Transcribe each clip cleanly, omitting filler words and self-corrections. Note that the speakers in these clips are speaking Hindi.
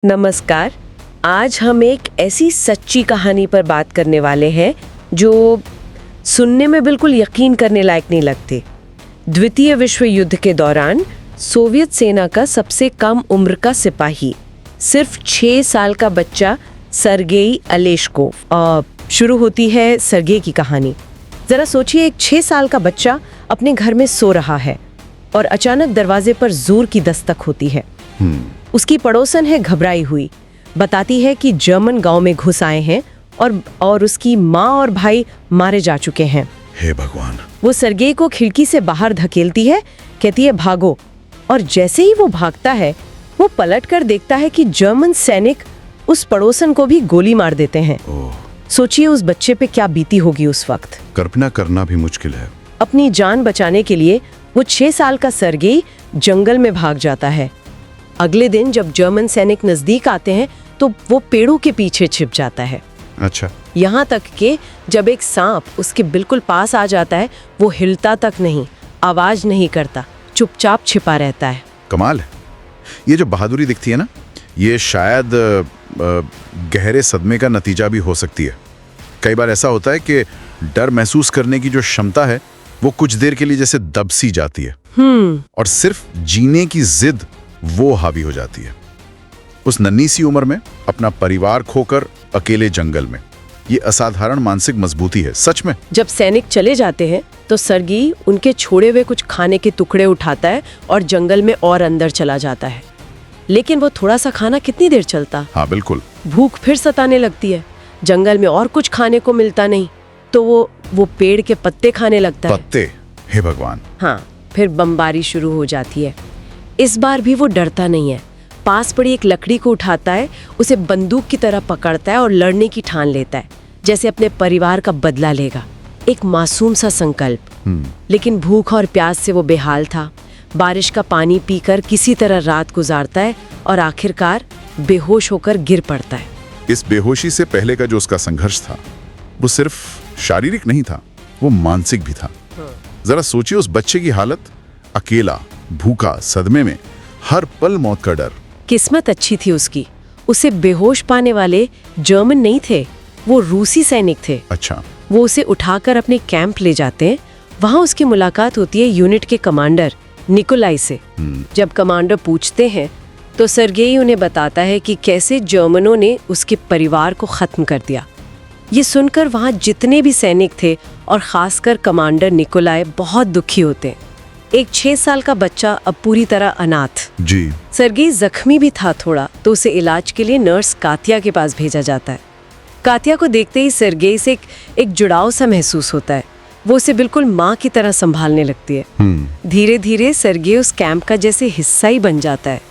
नमस्कार। आज हम एक ऐसी सच्ची कहानी पर बात करने वाले हैं जो सुनने में बिल्कुल यकीन करने लायक नहीं लगती। द्वितीय विश्व युद्ध के दौरान सोवियत सेना का सबसे कम उम्र का सिपाही, सिर्फ 6 साल का बच्चा सर्गेई अलेश्कोव। शुरू होती है सर्गेई की कहानी। जरा सोचिए, एक 6 साल का बच्चा अपने घर में सो रहा है और अचानक दरवाजे पर जोर की दस्तक होती है। उसकी पड़ोसन है घबराई हुई, बताती है कि जर्मन गांव में घुस आए हैं और उसकी माँ और भाई मारे जा चुके हैं। हे भगवान! वो सर्गेई को खिड़की से बाहर धकेलती है, कहती है भागो। और जैसे ही वो भागता है, वो पलट कर देखता है कि जर्मन सैनिक उस पड़ोसन को भी गोली मार देते हैं। सोचिए उस बच्चे पे क्या बीती होगी उस वक्त। कल्पना करना भी मुश्किल है। अपनी जान बचाने के लिए वो 6 साल का सर्गेई जंगल में भाग जाता है। अगले दिन जब जर्मन सैनिक नजदीक आते हैं तो वो पेड़ों के पीछे छिप जाता है। अच्छा। यहाँ तक कि जब एक सांप उसके बिल्कुल पास आ जाता है, वो हिलता तक नहीं, आवाज नहीं करता, चुपचाप छिपा रहता है। कमाल है। ये जो बहादुरी दिखती है ना, ये शायद गहरे सदमे का नतीजा भी हो सकती है। कई बार ऐसा होता है कि डर महसूस करने की जो क्षमता है वो कुछ देर के लिए जैसे दब सी जाती है और सिर्फ जीने की जिद वो हावी हो जाती है। उस नन्ही सी उम्र में अपना परिवार खोकर अकेले जंगल में, ये असाधारण मानसिक मजबूती है सच में। जब सैनिक चले जाते हैं तो सर्गेई उनके छोड़े हुए कुछ खाने के टुकड़े उठाता है और जंगल में और अंदर चला जाता है। लेकिन वो थोड़ा सा खाना कितनी देर चलता? हाँ बिल्कुल। भूख फिर सताने लगती है। जंगल में और कुछ खाने को मिलता नहीं तो वो पेड़ के पत्ते खाने लगता है। पत्ते? हे भगवान! हाँ, फिर बमबारी शुरू हो जाती है। इस बार भी वो डरता नहीं है। पास पड़ी एक लकड़ी को उठाता है, उसे बंदूक की तरह पकड़ता है और लड़ने की ठान लेता है, जैसे अपने परिवार का बदला लेगा। एक मासूम सा संकल्प। लेकिन भूख और प्यास से वो बेहाल था। बारिश का पानी पीकर किसी तरह रात गुजारता है और आखिरकार बेहोश होकर गिर पड़ता है। इस बेहोशी से पहले का जो उसका संघर्ष था वो सिर्फ शारीरिक नहीं था, वो मानसिक भी था। जरा सोचिए उस बच्चे की हालत, अकेला, भूखा, सदमे में, हर पल मौत का डर। किस्मत अच्छी थी उसकी। उसे बेहोश पाने वाले जर्मन नहीं थे, वो रूसी सैनिक थे। अच्छा। वो उसे उठाकर अपने कैंप ले जाते हैं। वहाँ उसकी मुलाकात होती है यूनिट के कमांडर निकोलाई से। जब कमांडर पूछते हैं तो सर्गेई उन्हें बताता है कि कैसे जर्मनों ने उसके परिवार को खत्म कर दिया। ये सुनकर वहाँ जितने भी सैनिक थे और खासकर कमांडर निकोलाई बहुत दुखी होते हैं। एक 6 साल का बच्चा अब पूरी तरह अनाथ। जी। सर्गेई जख्मी भी था थोड़ा, तो उसे इलाज के लिए नर्स कातिया के पास भेजा जाता है। कातिया को देखते ही सर्गेई से एक जुड़ाव सा महसूस होता है। वो उसे बिल्कुल माँ की तरह संभालने लगती है। धीरे धीरे सर्गेई उस कैंप का जैसे हिस्सा ही बन जाता है।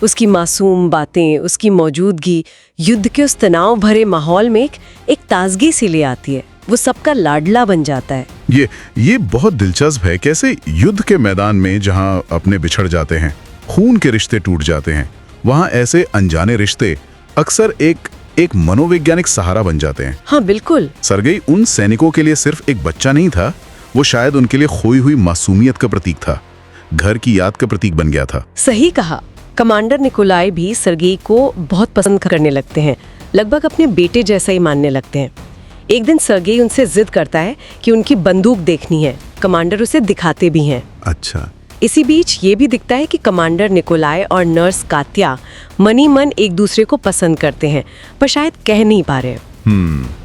उसकी मासूम बातें, उसकी मौजूदगी युद्ध के उस तनाव भरे माहौल में एक ताजगी सी ले आती है। वो सबका लाडला बन जाता है। ये बहुत दिलचस्प है, कैसे युद्ध के मैदान में जहां अपने बिछड़ जाते हैं, खून के रिश्ते टूट जाते हैं, वहां ऐसे अनजाने रिश्ते अक्सर एक मनोवैज्ञानिक सहारा बन जाते हैं। हाँ बिल्कुल। सर्गेई उन सैनिकों के लिए सिर्फ एक बच्चा नहीं था, वो शायद उनके लिए खोई हुई मासूमियत का प्रतीक था, घर की याद का प्रतीक बन गया था। सही कहा। कमांडर निकोलाई भी सर्गेई को बहुत पसंद करने लगते हैं, लगभग अपने बेटे जैसा ही मानने लगते हैं। एक दिन सर्गेई उनसे जिद करता है कि उनकी बंदूक देखनी है। कमांडर उसे दिखाते भी हैं। अच्छा। इसी बीच ये भी दिखता है कि कमांडर निकोलाई और नर्स कात्या मनी मन एक दूसरे को पसंद करते हैं, पर शायद कह नहीं पा रहे।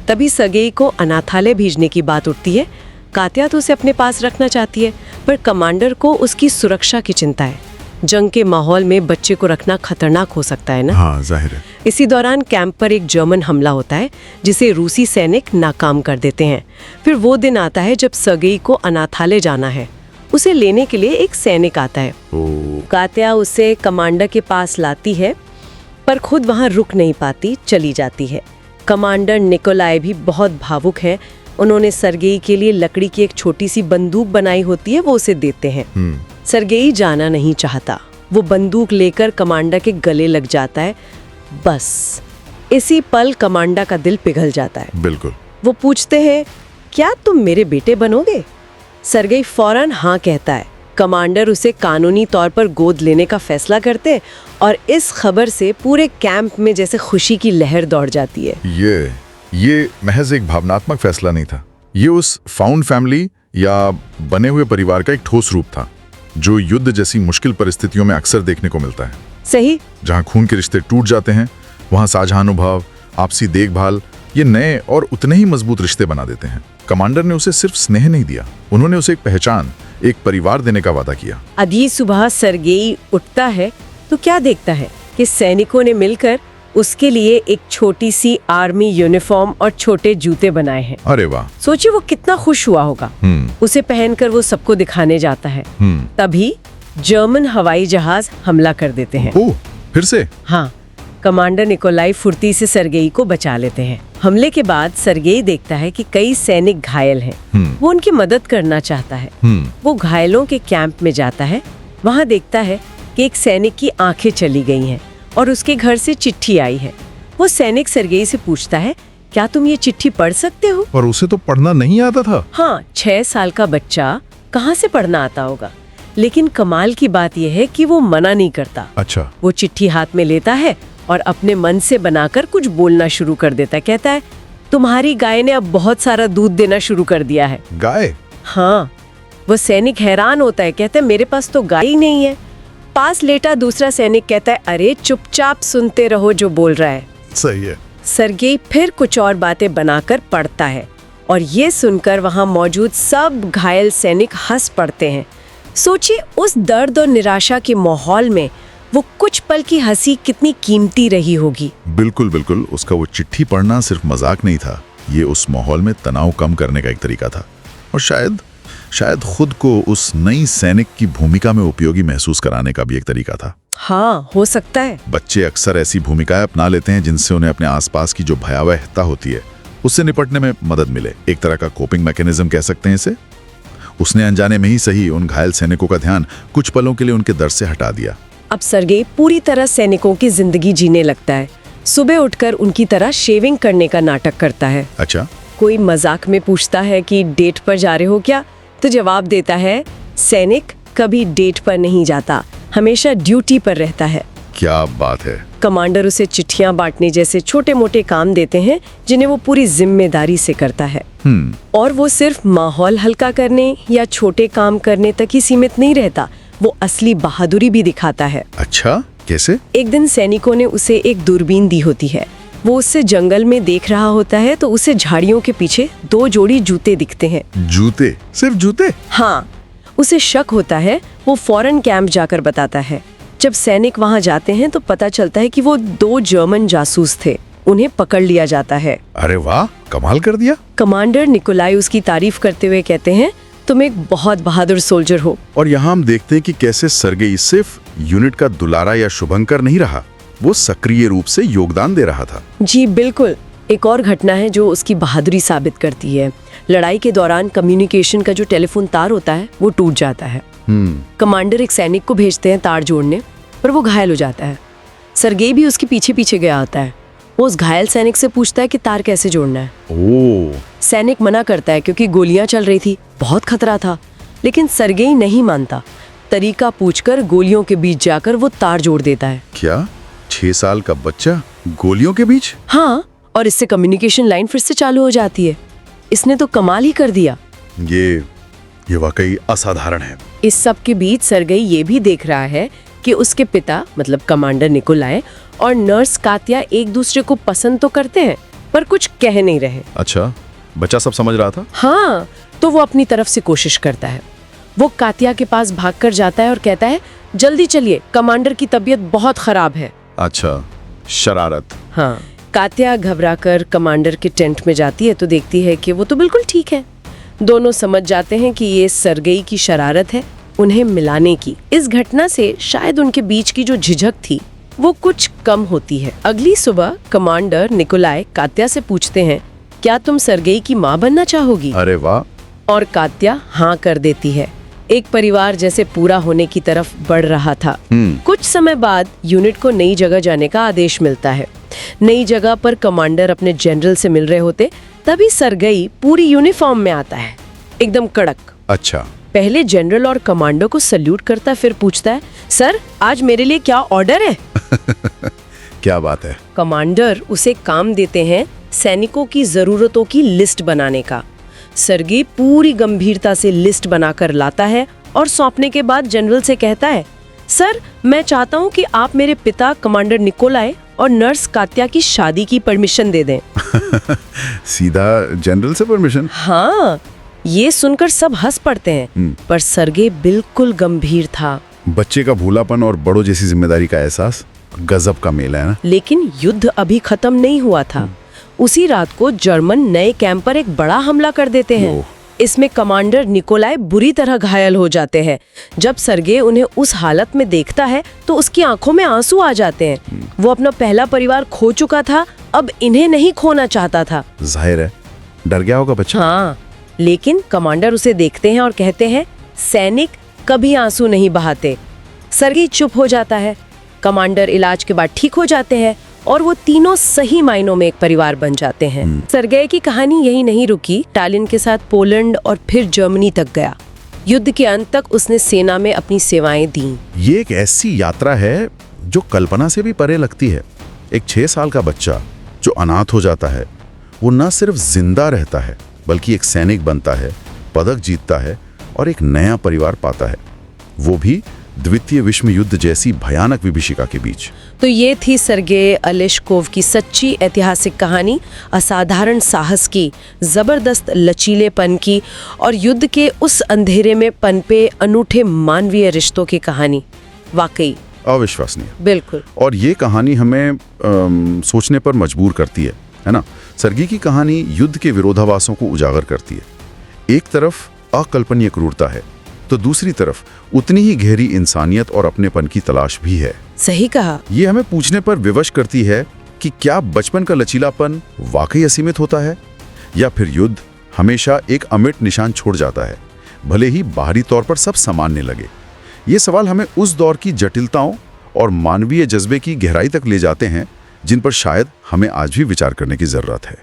तभी सर्गेई को अनाथालय भेजने की बात उठती है। कात्या तो उसे अपने पास रखना चाहती है, पर कमांडर को उसकी सुरक्षा की चिंता है। जंग के माहौल में बच्चे को रखना खतरनाक हो सकता है ना। हाँ, जाहिर है। इसी दौरान कैंप पर एक जर्मन हमला होता है, जिसे रूसी सैनिक नाकाम कर देते हैं। फिर वो दिन आता है जब सर्गेई को अनाथालय जाना है। उसे लेने के लिए एक सैनिक आता है। कात्या उसे कमांडर के पास लाती है, पर खुद वहां रुक नहीं पाती, चली जाती है। कमांडर निकोलाई भी बहुत भावुक है। उन्होंने सर्गेई के लिए लकड़ी की एक छोटी सी बंदूक बनाई होती है, वो उसे देते हैं। सर्गेई जाना नहीं चाहता। वो बंदूक लेकर कमांडर के गले लग जाता है। बस इसी पल कमांडर का दिल पिघल जाता है। बिल्कुल। वो पूछते हैं, क्या तुम मेरे बेटे बनोगे? सर्गेई फौरन हाँ कहता है, कमांडर उसे कानूनी तौर पर गोद लेने का फैसला करते और इस खबर से पूरे कैंप में जैसे खुशी की लहर दौड़ जाती है। ये महज एक भावनात्मक फैसला नहीं था, ये उस फाउंड फैमिली या बने हुए परिवार का एक ठोस रूप था जो युद्ध जैसी मुश्किल परिस्थितियों में अक्सर देखने को मिलता है। सही। जहां खून के रिश्ते टूट जाते हैं, वहां साझा अनुभव, आपसी देखभाल ये नए और उतने ही मजबूत रिश्ते बना देते हैं। कमांडर ने उसे सिर्फ स्नेह नहीं दिया, उन्होंने उसे एक पहचान, एक परिवार देने का वादा किया। अगली सुबह सर्गेई उठता है तो क्या देखता है कि सैनिकों ने मिलकर उसके लिए एक छोटी सी आर्मी यूनिफॉर्म और छोटे जूते बनाए हैं। अरे वाह! सोचिए वो कितना खुश हुआ होगा। उसे पहनकर वो सबको दिखाने जाता है। तभी जर्मन हवाई जहाज हमला कर देते हैं। ओह, फिर से? हाँ, कमांडर निकोलाई फुर्ती से सर्गेई को बचा लेते हैं। हमले के बाद सर्गेई देखता है कि कई सैनिक घायल हैं। वो उनकी मदद करना चाहता है। वो घायलों के कैंप में जाता है। वहाँ देखता है कि एक सैनिक की आंखें चली गई हैं और उसके घर से चिट्ठी आई है। वो सैनिक सर्गेई से पूछता है, क्या तुम ये चिट्ठी पढ़ सकते हो? और उसे तो पढ़ना नहीं आता था। हाँ, 6 साल का बच्चा कहाँ से पढ़ना आता होगा। लेकिन कमाल की बात यह है कि वो मना नहीं करता। अच्छा। वो चिट्ठी हाथ में लेता है और अपने मन से बनाकर कुछ बोलना शुरू कर देता है। कहता है, तुम्हारी गाय ने अब बहुत सारा दूध देना शुरू कर दिया है। गाय? हाँ। वो सैनिक हैरान होता है, कहता है, मेरे पास तो गाय ही नहीं है। पास लेटा दूसरा सैनिक कहता है, अरे चुपचाप सुनते रहो जो बोल रहा है। सही है। सर्गेई फिर कुछ और बातें बनाकर पढ़ता है और ये सुनकर वहां मौजूद सब घायल सैनिक हंस पड़ते हैं। सोचिए उस दर्द और निराशा के माहौल में वो कुछ पल की हंसी कितनी कीमती रही होगी। बिल्कुल बिल्कुल। उसका वो चिट्ठी पढ़ना सिर्फ मजाक नहीं था, ये उस माहौल में तनाव कम करने का एक तरीका था और शायद खुद को उस नई सैनिक की भूमिका में उपयोगी महसूस कराने का भी एक तरीका था। हाँ, हो सकता है। बच्चे अक्सर ऐसी भूमिकाएं अपना लेते हैं जिनसे उन्हें अपने आसपास की जो भयावहता होती है उससे निपटने में मदद मिले। एक तरह का कोपिंग मैकेनिज्म कह सकते हैं इसे। उसने अनजाने में ही सही उन घायल सैनिकों का ध्यान कुछ पलों के लिए उनके दर्द से हटा दिया। अब सर्गेई पूरी तरह सैनिकों की जिंदगी जीने लगता है। सुबह उठकर उनकी तरह शेविंग करने का नाटक करता है। अच्छा। कोई मजाक में पूछता है कि डेट पर जा रहे हो क्या, तो जवाब देता है, सैनिक कभी डेट पर नहीं जाता, हमेशा ड्यूटी पर रहता है। क्या बात है। कमांडर उसे चिट्ठियां बांटने जैसे छोटे मोटे काम देते हैं जिन्हें वो पूरी जिम्मेदारी से करता है। और वो सिर्फ माहौल हल्का करने या छोटे काम करने तक ही सीमित नहीं रहता, वो असली बहादुरी भी दिखाता है। अच्छा, कैसे? एक दिन सैनिकों ने उसे एक दूरबीन दी होती है। वो उससे जंगल में देख रहा होता है तो उसे झाड़ियों के पीछे 2 जोड़ी जूते दिखते हैं। जूते? सिर्फ जूते? हाँ। उसे शक होता है। वो फौरन कैंप जाकर बताता है। जब सैनिक वहाँ जाते हैं तो पता चलता है कि वो 2 जर्मन जासूस थे। उन्हें पकड़ लिया जाता है। अरे वाह, कमाल कर दिया। कमांडर निकोलाई उसकी तारीफ करते हुए कहते हैं, तुम एक बहुत बहादुर सोल्जर हो। और यहाँ हम देखते हैं कि कैसे सर्गेई सिर्फ यूनिट का दुलारा या शुभंकर नहीं रहा, वो सक्रिय रूप से योगदान दे रहा था। जी बिल्कुल। एक और घटना है जो उसकी बहादुरी साबित करती है। लड़ाई के दौरान कम्युनिकेशन का जो टेलीफोन तार होता है वो टूट जाता है। कमांडर एक सैनिक को भेजते हैं तार जोड़ने, पर वो घायल हो जाता है। सर्गेई भी उसके पीछे पीछे गया होता है। वो उस घायल सैनिक से पूछता है कि तार कैसे जोड़ना है। ओह। सैनिक मना करता है क्योंकि गोलियां चल रही थी, बहुत खतरा था। लेकिन सर्गेई नहीं मानता। तरीका पूछकर गोलियों के बीच जाकर वो तार जोड़ देता है। क्या 6 साल का बच्चा गोलियों के बीच? हाँ, और इससे कम्युनिकेशन लाइन फिर से चालू हो जाती है। इसने तो कमाल ही कर दिया। ये वाकई असाधारण है। इस सब के बीच सर्गेई ये भी देख रहा है कि उसके पिता मतलब कमांडर निकोलाई और नर्स कात्या एक दूसरे को पसंद तो करते हैं पर कुछ कह नहीं रहे। अच्छा, बच्चा सब समझ रहा था? हाँ, तो वो अपनी तरफ से कोशिश करता है। वो कात्या के पास भागकर जाता है और कहता है, जल्दी चलिए, कमांडर की तबीयत बहुत खराब है। अच्छा, शरारत। हाँ। कात्या घबराकर कमांडर के टेंट में जाती है तो देखती है कि वो तो बिल्कुल ठीक है। दोनों समझ जाते हैं कि ये सर्गेई की शरारत है उन्हें मिलाने की। इस घटना से शायद उनके बीच की जो झिझक थी वो कुछ कम होती है। अगली सुबह कमांडर निकोलाई कात्या से पूछते हैं, क्या तुम सर्गेई की माँ बनना चाहोगी? अरे वाह। और कात्या हाँ कर देती है। एक परिवार जैसे पूरा होने की तरफ बढ़ रहा था। कुछ समय बाद यूनिट को नई जगह जाने का आदेश मिलता है। नई जगह पर कमांडर अपने जनरल से मिल रहे होते, तभी सर्गेई पूरी यूनिफॉर्म में आता है, एकदम कड़क। अच्छा। पहले जनरल और कमांडो को सल्यूट करता है, फिर पूछता है, सर आज मेरे लिए क्या ऑर्डर है? क्या बात है। कमांडर उसे काम देते हैं सैनिकों की जरूरतों की लिस्ट बनाने का। सर्गे पूरी गंभीरता से लिस्ट बनाकर लाता है और सौंपने के बाद जनरल से कहता है, सर मैं चाहता हूँ कि आप मेरे पिता कमांडर निकोलाई और नर्स कात्या की शादी की परमिशन दे दें। सीधा जनरल से परमिशन? हाँ, ये सुनकर सब हंस पड़ते हैं, पर सर्गे बिल्कुल गंभीर था। बच्चे का भूलापन और बड़ों जैसी जिम्मेदारी का एहसास, गजब का मेल है ना। लेकिन युद्ध अभी खत्म नहीं हुआ था। उसी रात को जर्मन नए कैंप पर एक बड़ा हमला कर देते हैं। इसमें कमांडर निकोलाई बुरी तरह घायल हो जाते हैं। जब सर्गे उन्हें उस हालत में देखता है तो उसकी आंखों में आंसू आ जाते हैं। वो अपना पहला परिवार खो चुका था, अब इन्हें नहीं खोना चाहता था। जाहिर है डर गया होगा बच्चा। हाँ, लेकिन कमांडर उसे देखते हैं और कहते हैं, सैनिक कभी आंसू नहीं बहाते। सर्गे चुप हो जाता है। कमांडर इलाज के बाद ठीक हो जाते हैं और वो तीनों सही मायनों में एक परिवार बन जाते हैं। सर्गे की कहानी यही नहीं रुकी। स्टालिन के साथ पोलैंड और फिर जर्मनी तक गया। युद्ध के अंत तक उसने सेना में अपनी सेवाएं दी। ये एक ऐसी यात्रा है जो कल्पना से भी परे लगती है। एक 6 साल का बच्चा जो अनाथ हो जाता है, वो न सिर्फ जिंदा रहता है बल्कि एक सैनिक बनता है, पदक जीतता है और एक नया परिवार पाता है, वो भी द्वितीय विश्व युद्ध जैसी भयानक विभीषिका के बीच। तो ये थी सर्गे अलेश्कोव की सच्ची ऐतिहासिक कहानी, असाधारण साहस की, जबरदस्त लचीलेपन की और युद्ध के उस अंधेरे में पनपे अनूठे मानवीय रिश्तों की कहानी। वाकई अविश्वसनीय। बिल्कुल। और ये कहानी हमें सोचने पर मजबूर करती है ना। सर्गी की कहानी युद्ध के विरोधाभासों को उजागर करती है। एक तरफ अकल्पनीय क्रूरता है तो दूसरी तरफ उतनी ही गहरी इंसानियत और अपनेपन की तलाश भी है। सही कहा। ये हमें पूछने पर विवश करती है कि क्या बचपन का लचीलापन वाकई असीमित होता है या फिर युद्ध हमेशा एक अमिट निशान छोड़ जाता है, भले ही बाहरी तौर पर सब सामान्य लगे। ये सवाल हमें उस दौर की जटिलताओं और मानवीय जज्बे की गहराई तक ले जाते हैं जिन पर शायद हमें आज भी विचार करने की जरूरत है।